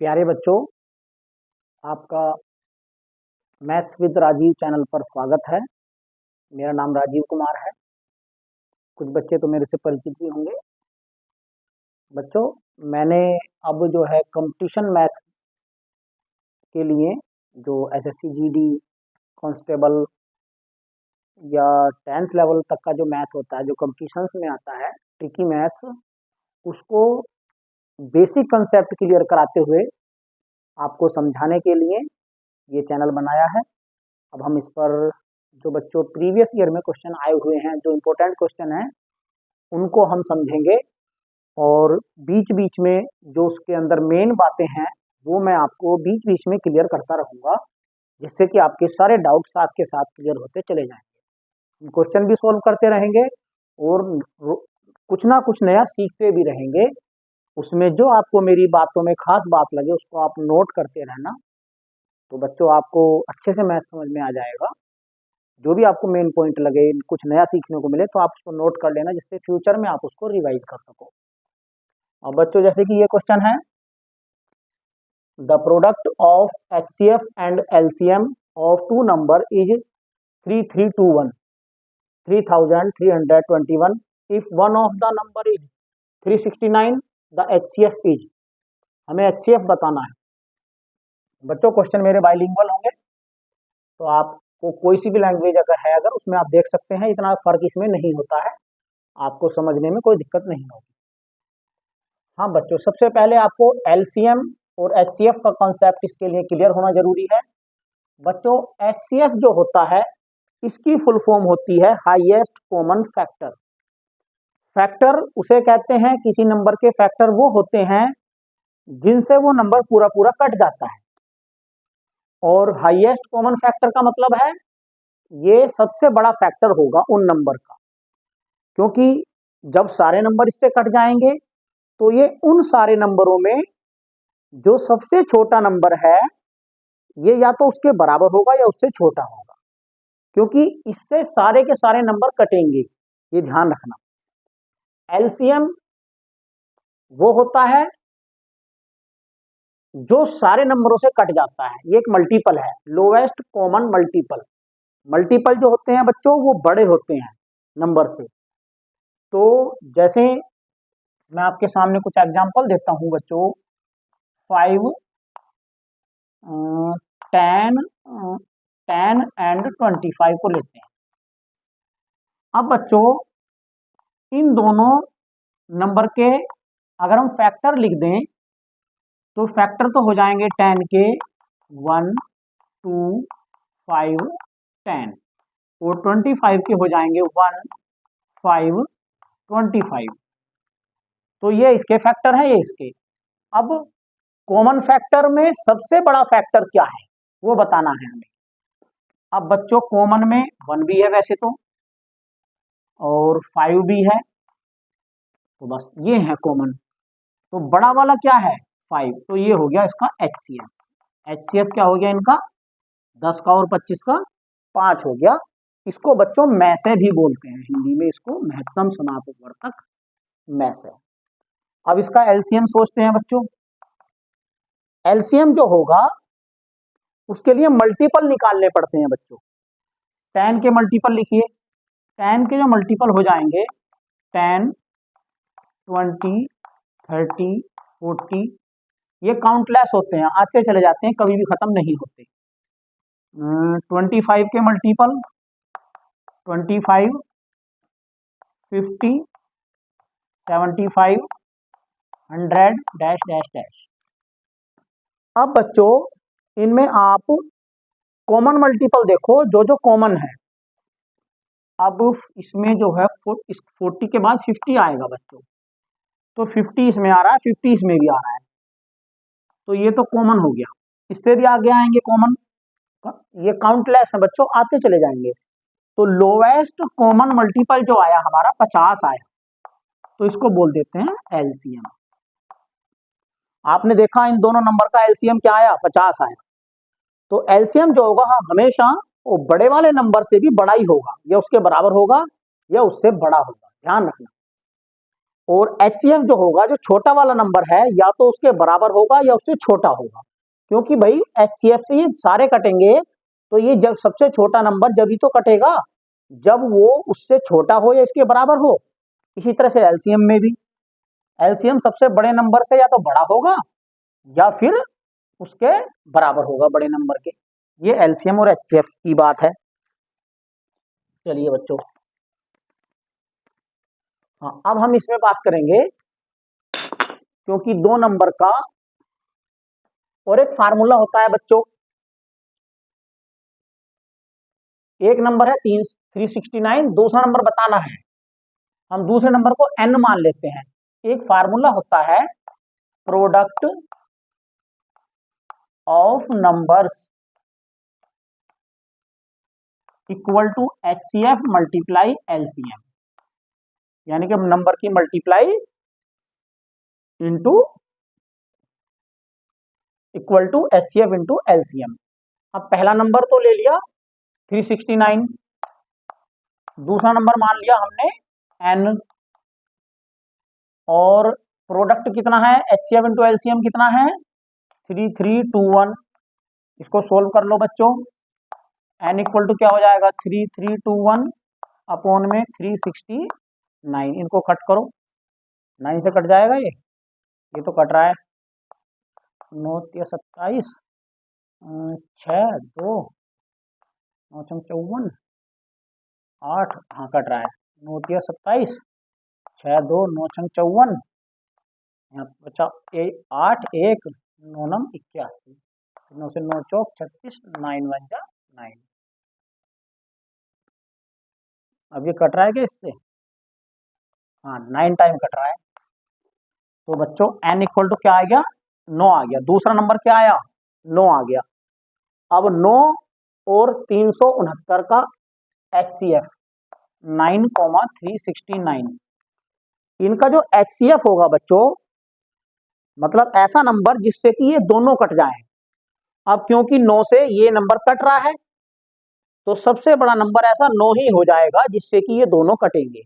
प्यारे बच्चों, आपका मैथ्स विद राजीव चैनल पर स्वागत है। मेरा नाम राजीव कुमार है। कुछ बच्चे तो मेरे से परिचित भी होंगे। बच्चों, मैंने अब जो है कंपटीशन मैथ के लिए जो एसएससी जीडी कांस्टेबल या 10th लेवल तक का जो मैथ होता है, जो कंपटीशंस में आता है, ट्रिकी मैथ्स, उसको बेसिक कंसेप्ट क्लियर कराते हुए आपको समझाने के लिए ये चैनल बनाया है। अब हम इस पर जो बच्चों प्रीवियस ईयर में क्वेश्चन आए हुए हैं, जो इम्पोर्टेंट क्वेश्चन हैं, उनको हम समझेंगे और बीच बीच में जो उसके अंदर मेन बातें हैं वो मैं आपको बीच बीच में क्लियर करता रहूँगा, जिससे कि आपके सारे डाउट साथ के साथ क्लियर होते चले जाएंगे। क्वेश्चन भी सॉल्व करते रहेंगे और कुछ ना कुछ नया सीखते भी रहेंगे। उसमें जो आपको मेरी बातों में खास बात लगे उसको आप नोट करते रहना, तो बच्चों आपको अच्छे से मैथ समझ में आ जाएगा। जो भी आपको मेन पॉइंट लगे, कुछ नया सीखने को मिले, तो आप उसको नोट कर लेना, जिससे फ्यूचर में आप उसको रिवाइज कर सको। और बच्चों, जैसे कि ये क्वेश्चन है, the product of HCF and LCM of two number is 3321 3321 if one of the number is 369 the HCF is. हमें HCF बताना है। बच्चों, क्वेश्चन मेरे बाइलिंगुअल होंगे, तो आपको कोई सी भी लैंग्वेज अगर है, अगर उसमें आप देख सकते हैं, इतना फर्क इसमें नहीं होता है, आपको समझने में कोई दिक्कत नहीं होगी। हाँ बच्चों, सबसे पहले आपको LCM और HCF का कॉन्सेप्ट इसके लिए क्लियर होना जरूरी है। बच्चों, HCF जो होता है, इसकी फुल फॉर्म होती है हाईएस्ट कॉमन फैक्टर। फैक्टर उसे कहते हैं, किसी नंबर के फैक्टर वो होते हैं जिनसे वो नंबर पूरा पूरा कट जाता है। और हाईएस्ट कॉमन फैक्टर का मतलब है ये सबसे बड़ा फैक्टर होगा उन नंबर का, क्योंकि जब सारे नंबर इससे कट जाएंगे तो ये उन सारे नंबरों में जो सबसे छोटा नंबर है, ये या तो उसके बराबर होगा या उससे छोटा होगा, क्योंकि इससे सारे के सारे नंबर कटेंगे, ये ध्यान रखना। LCM वो होता है जो सारे नंबरों से कट जाता है, ये एक मल्टीपल है, लोवेस्ट कॉमन मल्टीपल। मल्टीपल जो होते हैं बच्चों, वो बड़े होते हैं नंबर से। तो जैसे मैं आपके सामने कुछ एग्जांपल देता हूं बच्चों, 5 10 10 एंड 25 को लेते हैं। अब बच्चों, इन दोनों नंबर के अगर हम फैक्टर लिख दें तो फैक्टर तो हो जाएंगे 10 के 1 2 5 10, और 25 के हो जाएंगे 1 5 25। तो ये इसके फैक्टर है, ये इसके। अब कॉमन फैक्टर में सबसे बड़ा फैक्टर क्या है वो बताना है हमें। अब बच्चों, कॉमन में 1 भी है वैसे तो, और 5 भी है, तो बस ये है कॉमन। तो बड़ा वाला क्या है? 5। तो ये हो गया इसका HCF। HCF क्या हो गया इनका? 10 का और 25 का 5 हो गया। इसको बच्चों मैसे भी बोलते हैं, हिंदी में इसको महत्तम समापवर्तक मैसे। अब इसका LCM सोचते हैं बच्चों। LCM जो होगा उसके लिए मल्टीपल निकालने पड़ते हैं बच्चों। 10 के मल्टीपल लिखिए। 10 के जो मल्टीपल हो जाएंगे 10 20 30 40, ये काउंटलेस होते हैं, आते चले जाते हैं, कभी भी खत्म नहीं होते। 25 के मल्टीपल 25 50 75 100 डैश डैश डैश। अब बच्चों, इनमें आप कॉमन मल्टीपल देखो, जो जो कॉमन है। अब इसमें जो है 40 के बाद 50 आएगा बच्चों, तो 50 इसमें आ रहा है, 50 इसमें भी आ रहा है, तो ये तो कॉमन हो गया। इससे भी आगे आएंगे कॉमन, ये काउंटलेस है बच्चों, आते चले जाएंगे। तो लोवेस्ट कॉमन मल्टीपल जो आया हमारा 50 आया, तो इसको बोल देते हैं LCM। आपने देखा इन दोनों नंबर का LCM क्या आया? 50 आया। तो LCM जो होगा, हाँ, हमेशा वो बड़े वाले नंबर से भी बड़ा ही होगा, या उसके बराबर होगा या उससे बड़ा होगा, ध्यान रखना। और HCF जो होगा, जो छोटा वाला नंबर है, या तो उसके बराबर होगा या उससे छोटा होगा, क्योंकि भाई HCF से ये सारे कटेंगे, तो ये जब सबसे छोटा नंबर जब ही तो कटेगा जब वो उससे छोटा हो या इसके बराबर हो। इसी तरह से एलसीएम में भी, एलसीएम सबसे बड़े नंबर से या तो बड़ा होगा या फिर उसके बराबर होगा बड़े नंबर के। ये एलसीएम और एचसीएफ की बात है। चलिए बच्चों, हाँ अब हम इसमें बात करेंगे, क्योंकि दो नंबर का और एक फार्मूला होता है बच्चों। एक नंबर है 369, दूसरा नंबर बताना है, हम दूसरे नंबर को n मान लेते हैं। एक फार्मूला होता है product of numbers equal to HCF multiply LCM, यानी कि नंबर की multiply into equal to HCF into LCM। अब पहला नंबर तो ले लिया 369, दूसरा नंबर मान लिया हमने n, और प्रोडक्ट कितना है HCF इंटू LCM कितना है 3321। इसको सोल्व कर लो बच्चों। n इक्वल टू क्या हो जाएगा 3321 अपॉन में 369, इनको कट करो, 9 से कट जाएगा ये तो कट रहा है, 9 27, 6 2 9 54 8, हाँ कट रहा है, 9 27, 6 2 9 54, यहाँ बचा 8 1 9 9 81, 9 से 9 चौक 36, 9 1 जा 9। अब ये कट रहा है क्या इससे, हाँ 9 टाइम कट रहा है। तो बच्चों n इक्वल टू क्या आ गया 9 आ गया, दूसरा नंबर क्या आया 9 आ गया। अब 9 और 369 का HCF 9,369, इनका जो HCF होगा बच्चों, मतलब ऐसा नंबर जिससे कि ये दोनों कट जाएं। अब क्योंकि 9 से ये नंबर कट रहा है, तो सबसे बड़ा नंबर ऐसा 9 ही हो जाएगा जिससे कि ये दोनों कटेंगे,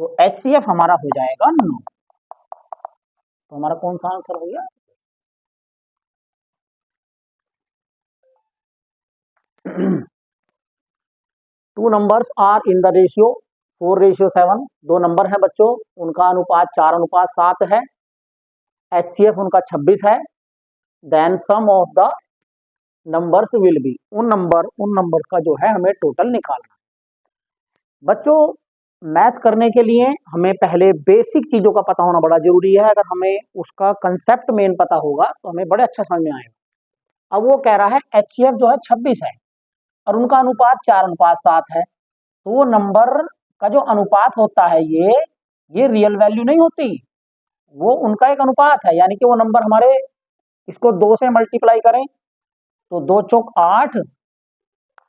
तो HCF हमारा हो जाएगा 9। तो हमारा कौन सा आंसर हो गया two numbers are in the ratio 4:7, दो नंबर है बच्चों, उनका अनुपात 4:7 है, HCF उनका 26 है, then sum of the numbers will be, उन नंबर का जो है हमें टोटल निकालना है। बच्चों मैथ करने के लिए हमें पहले बेसिक चीजों का पता होना बड़ा जरूरी है, अगर हमें उसका कंसेप्ट मेन पता होगा तो हमें बड़े अच्छा समझ में आएगा। अब वो कह रहा है HCF जो है 26 है और उनका अनुपात 4:7 है, तो वो नंबर का जो अनुपात होता है ये रियल वैल्यू नहीं होती, वो उनका एक अनुपात है, यानी कि वो नंबर हमारे, इसको 2 से मल्टीप्लाई करें तो 2 चौक 8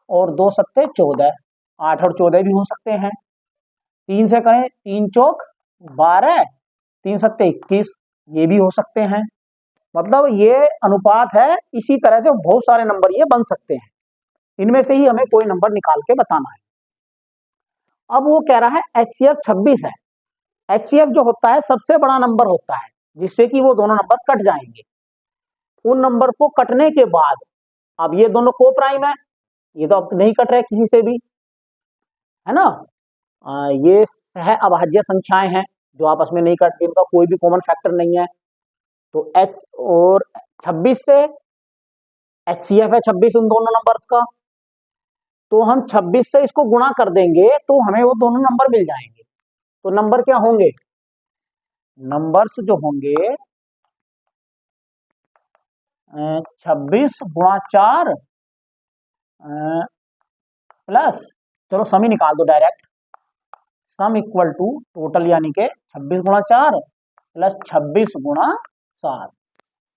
और 2 सत्ते 14, 8 और 14 भी हो सकते हैं। 3 से करें 3 चौक 12, 3 सत्ते 21, ये भी हो सकते हैं। मतलब ये अनुपात है, इसी तरह से बहुत सारे नंबर ये बन सकते हैं, इनमें से ही हमें कोई नंबर निकाल के बताना है। अब वो कह रहा है HCF 26 है, HCF जो होता है सबसे बड़ा नंबर होता है जिससे कि वो दोनों नंबर कट जाएंगे। उन नंबर को कटने के बाद, अब ये दोनों को प्राइम है, ये तो अब नहीं कट रहे किसी से भी, है ना, ये सह अभाज्य संख्याएं हैं जो आपस में नहीं कटती, इनका कोई भी कॉमन फैक्टर नहीं है। तो H और 26 से HCF है 26 उन दोनों नंबर्स का, तो हम 26 से इसको गुणा कर देंगे तो हमें वो दोनों नंबर मिल जाएंगे। तो नंबर क्या होंगे, नंबर्स जो होंगे 26 गुणा 4 प्लस, चलो सम ही निकाल दो direct, sum equal to total यानी के 26 गुणा 4 प्लस 26 गुणा 7।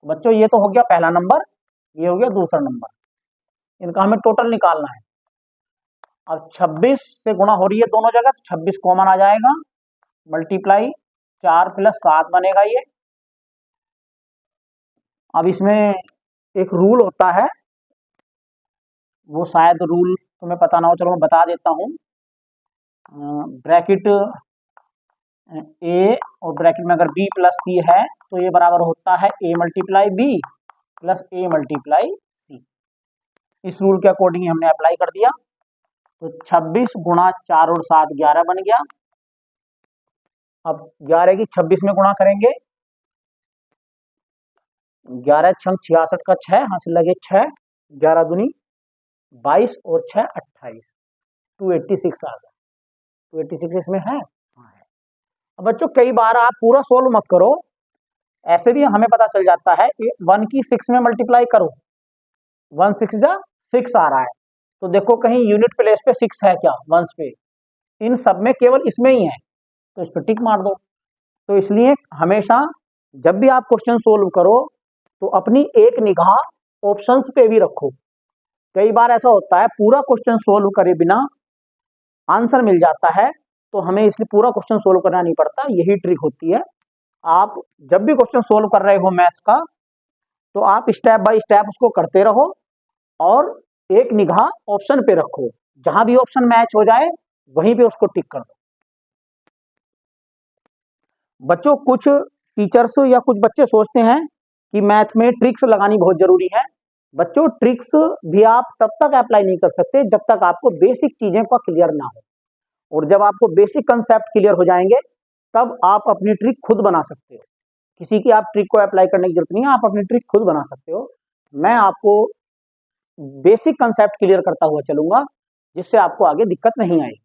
बच्चों ये तो हो गया पहला नंबर, ये हो गया दूसरा नंबर, इनका हमें टोटल निकालना है। अब 26 से गुणा हो रही है दोनों जगह, तो 26 कॉमन आ जाएगा, मल्टीप्लाई 4 प्लस 7 बनेगा ये। अब इसमें एक रूल होता है, वो शायद रूल तुम्हें पता ना हो, चलो मैं बता देता हूँ। ब्रैकेट ए और ब्रैकेट में अगर बी प्लस सी है तो ये बराबर होता है A multiply B plus A multiply C. इस रूल के अकॉर्डिंग ही हमने अप्लाई कर दिया। तो 26 गुणा 4 और 7 11 बन गया। अब 11 की 26 में गुणा करेंगे, 11 छंग 66 का 6, हाँ से लगे 6, 11 दूनी 22 और 6 28, 286 आ गया। 286 इसमें है, हाँ है। अब बच्चों कई बार आप पूरा सोल्व मत करो, ऐसे भी हमें पता चल जाता है 1 की 6 में मल्टीप्लाई करो, 1 6 जा 6 आ रहा है। तो देखो कहीं यूनिट प्लेस पे 6 है क्या, वंस पे, इन सब में केवल इसमें ही है, तो इस पर टिक मार दो। तो इसलिए हमेशा जब भी आप क्वेश्चन सोल्व करो तो अपनी एक निगाह ऑप्शंस पे भी रखो। कई बार ऐसा होता है पूरा क्वेश्चन सोल्व करे बिना आंसर मिल जाता है, तो हमें इसलिए पूरा क्वेश्चन सोल्व करना नहीं पड़ता, यही ट्रिक होती है। आप जब भी क्वेश्चन सोल्व कर रहे हो मैथ्स का, तो आप स्टेप बाय स्टेप उसको करते रहो और एक निगाह ऑप्शन पे रखो, जहां भी ऑप्शन मैच हो जाए वहीं पे उसको टिक कर दो। बच्चों कुछ टीचर्स या कुछ बच्चे सोचते हैं कि मैथ में ट्रिक्स लगानी बहुत जरूरी है। बच्चों ट्रिक्स भी आप तब तक अप्लाई नहीं कर सकते जब तक आपको बेसिक चीजें का क्लियर ना हो, और जब आपको बेसिक कंसेप्ट क्लियर हो जाएंगे तब आप अपनी ट्रिक खुद बना सकते हो। किसी की आप ट्रिक को अप्लाई करने की जरूरत नहीं है, आप अपनी ट्रिक खुद बना सकते हो। मैं आपको बेसिक कंसेप्ट क्लियर करता हुआ चलूंगा, जिससे आपको आगे दिक्कत नहीं आएगी।